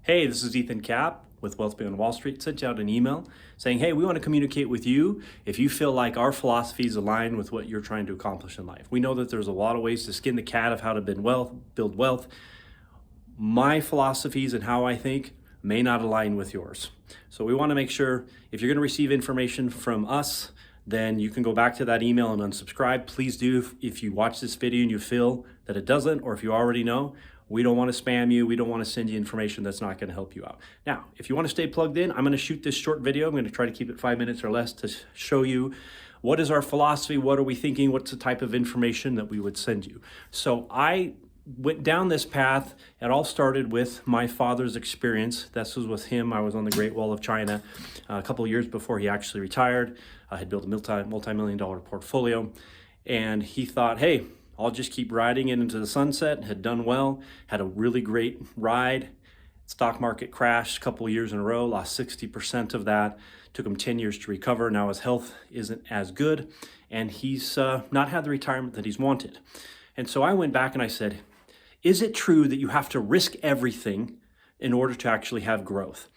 Hey, this is Ethan Kapp with Wealth Beyond Wall Street. Sent you out an email saying, hey, we want to communicate with you if you feel like our philosophies align with what you're trying to accomplish in life. We know that there's a lot of ways to skin the cat of how to build wealth. My philosophies and how I think may not align with yours. So we want to make sure if you're going to receive information from us, then you can go back to that email and unsubscribe. Please do if you watch this video and you feel that it doesn't, or if you already know. We don't want to spam you. We don't want to send you information that's not going to help you out. Now, if you want to stay plugged in, I'm going to shoot this short video. I'm going to try to keep it 5 minutes or less to show you what is our philosophy, what are we thinking, what's the type of information that we would send you. So I went down this path. It all started with my father's experience. This was with him. I was on the Great Wall of China a couple of years before he actually retired. I had built a multi-million-dollar portfolio, and he thought, hey, I'll just keep riding it into the sunset. Had done well, had a really great ride. Stock market crashed a couple of years in a row, lost 60% of that. Took him 10 years to recover. Now his health isn't as good, and he's not had the retirement that he's wanted. And so I went back and I said, is it true that you have to risk everything in order to actually have growth?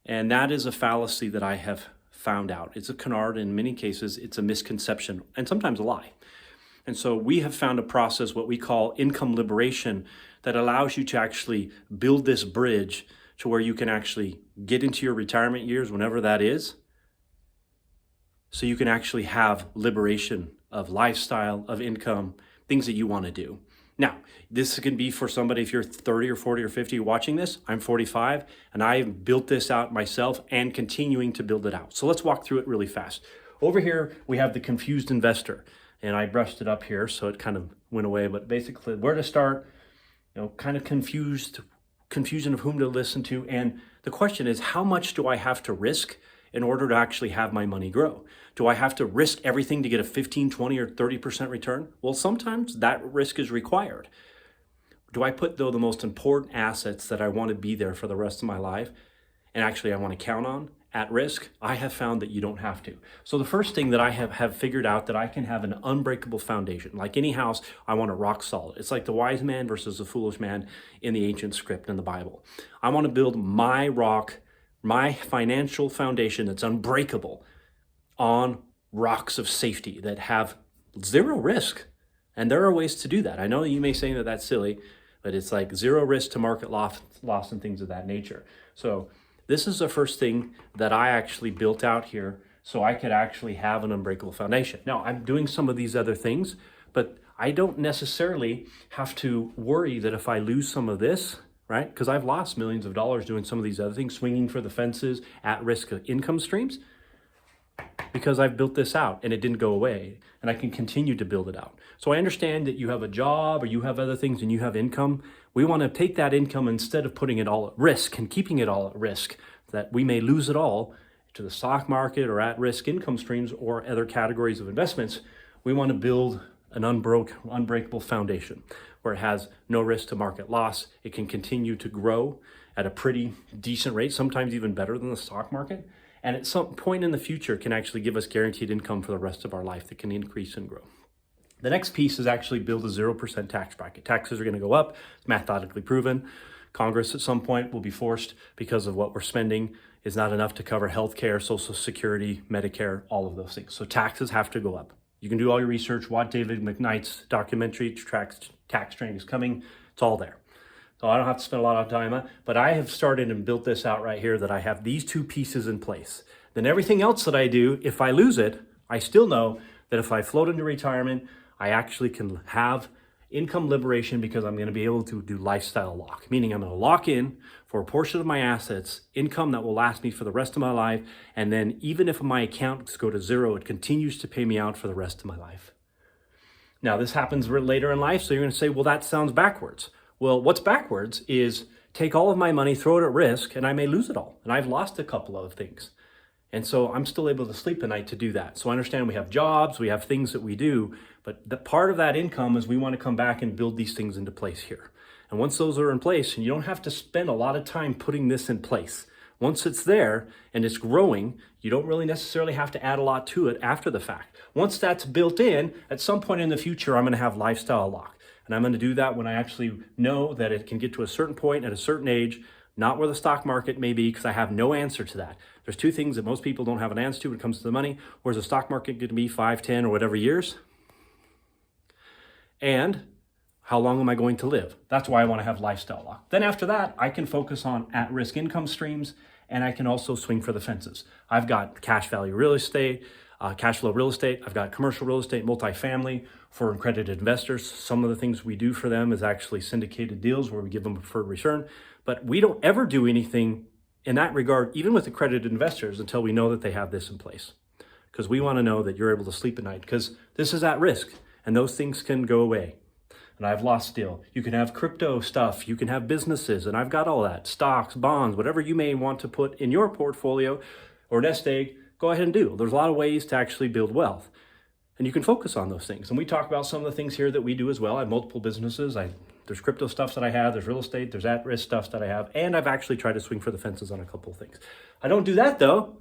And that is a fallacy that I have found out. It's a canard. In many cases, it's a misconception and sometimes a lie. And so we have found a process, what we call income liberation, that allows you to actually build this bridge to where you can actually get into your retirement years, whenever that is, so you can actually have liberation of lifestyle, of income, things that you want to do. Now, this can be for somebody, if you're 30 or 40 or 50 watching this. I'm 45, and I've built this out myself and continuing to build it out. So let's walk through it really fast. Over here, we have the confused investor. And I brushed it up here, so it kind of went away. But basically, where to start, kind of confusion of whom to listen to. And the question is, how much do I have to risk in order to actually have my money grow? Do I have to risk everything to get a 15, 20, or 30% return? Well, sometimes that risk is required. Do I put, though, the most important assets that I want to be there for the rest of my life, and actually I want to count on, at risk? I have found that you don't have to. So the first thing that I have figured out, that I can have an unbreakable foundation. Like any house, I want it rock solid. It's like the wise man versus the foolish man in the ancient script in the Bible. I want to build my rock, my financial foundation that's unbreakable on rocks of safety that have zero risk. And there are ways to do that. I know you may say that that's silly, but it's like zero risk to market loss and things of that nature. So this is the first thing that I actually built out here so I could actually have an unbreakable foundation. Now, I'm doing some of these other things, but I don't necessarily have to worry that if I lose some of this, right? Because I've lost millions of dollars doing some of these other things, swinging for the fences, at risk of income streams, because I've built this out and it didn't go away, and I can continue to build it out. So I understand that you have a job or you have other things and you have income. We want to take that income, instead of putting it all at risk and keeping it all at risk, that we may lose it all to the stock market or at-risk income streams or other categories of investments. We want to build an unbreakable foundation where it has no risk to market loss. It can continue to grow at a pretty decent rate, sometimes even better than the stock market. And at some point in the future can actually give us guaranteed income for the rest of our life that can increase and grow. The next piece is actually build a 0% tax bracket. Taxes are going to go up. It's mathematically proven. Congress at some point will be forced, because of what we're spending is not enough to cover healthcare, Social Security, Medicare, all of those things. So taxes have to go up. You can do all your research. Watch David McKnight's documentary, Tax Train is Coming. It's all there. So I don't have to spend a lot of time on it, but I have started and built this out right here, that I have these two pieces in place. Then everything else that I do, if I lose it, I still know that if I float into retirement, I actually can have income liberation, because I'm going to be able to do lifestyle lock, meaning I'm going to lock in for a portion of my assets, income that will last me for the rest of my life. And then even if my accounts go to zero, it continues to pay me out for the rest of my life. Now, this happens later in life. So you're going to say, well, that sounds backwards. Well, what's backwards is take all of my money, throw it at risk, and I may lose it all. And I've lost a couple of things. And so I'm still able to sleep at night to do that. So I understand we have jobs, we have things that we do, but the part of that income is we want to come back and build these things into place here. And once those are in place, and you don't have to spend a lot of time putting this in place. Once it's there and it's growing, you don't really necessarily have to add a lot to it after the fact. Once that's built in, at some point in the future, I'm going to have lifestyle lock. And I'm going to do that when I actually know that it can get to a certain point at a certain age, not where the stock market may be, because I have no answer to that. There's two things that most people don't have an answer to when it comes to the money. Where's the stock market going to be 5, 10, or whatever years? And how long am I going to live? That's why I want to have lifestyle lock. Then after that, I can focus on at-risk income streams, and I can also swing for the fences. I've got cash value real estate, cash flow real estate. I've got commercial real estate, multifamily for accredited investors. Some of the things we do for them is actually syndicated deals where we give them a preferred return. But we don't ever do anything in that regard, even with accredited investors, until we know that they have this in place. Because we want to know that you're able to sleep at night, because this is at risk and those things can go away. And I've lost still. You can have crypto stuff, you can have businesses, and I've got all that. Stocks, bonds, whatever you may want to put in your portfolio or nest egg, go ahead and do. There's a lot of ways to actually build wealth. And you can focus on those things. And we talk about some of the things here that we do as well. I have multiple businesses. There's crypto stuff that I have, there's real estate, there's at-risk stuff that I have, and I've actually tried to swing for the fences on a couple of things. I don't do that though.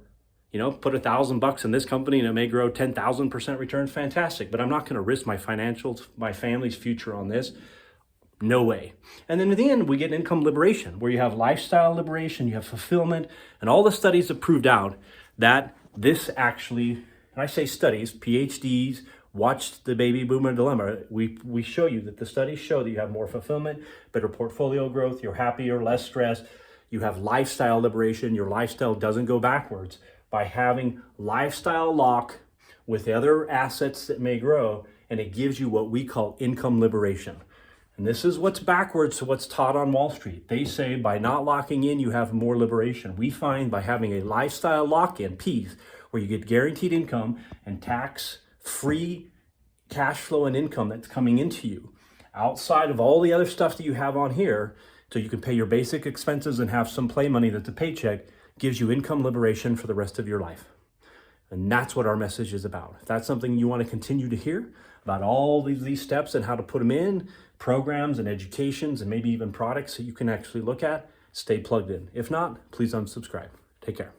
You know, put $1,000 in this company and it may grow 10,000% returns, fantastic. But I'm not going to risk my financials, my family's future on this. No way. And then at the end, we get income liberation, where you have lifestyle liberation, you have fulfillment, and all the studies have proved out that this actually, and I say studies, PhDs, watched the baby boomer dilemma. We show you that the studies show that you have more fulfillment, better portfolio growth, you're happier, less stressed, you have lifestyle liberation, your lifestyle doesn't go backwards. By having lifestyle lock with other assets that may grow, and it gives you what we call income liberation. And this is what's backwards to what's taught on Wall Street. They say by not locking in, you have more liberation. We find by having a lifestyle lock-in piece where you get guaranteed income and tax-free cash flow and income that's coming into you outside of all the other stuff that you have on here, so you can pay your basic expenses and have some play money that's a paycheck, gives you income liberation for the rest of your life. And that's what our message is about. If that's something you want to continue to hear about all these steps and how to put them in, programs and educations and maybe even products that you can actually look at, stay plugged in. If not, please unsubscribe. Take care.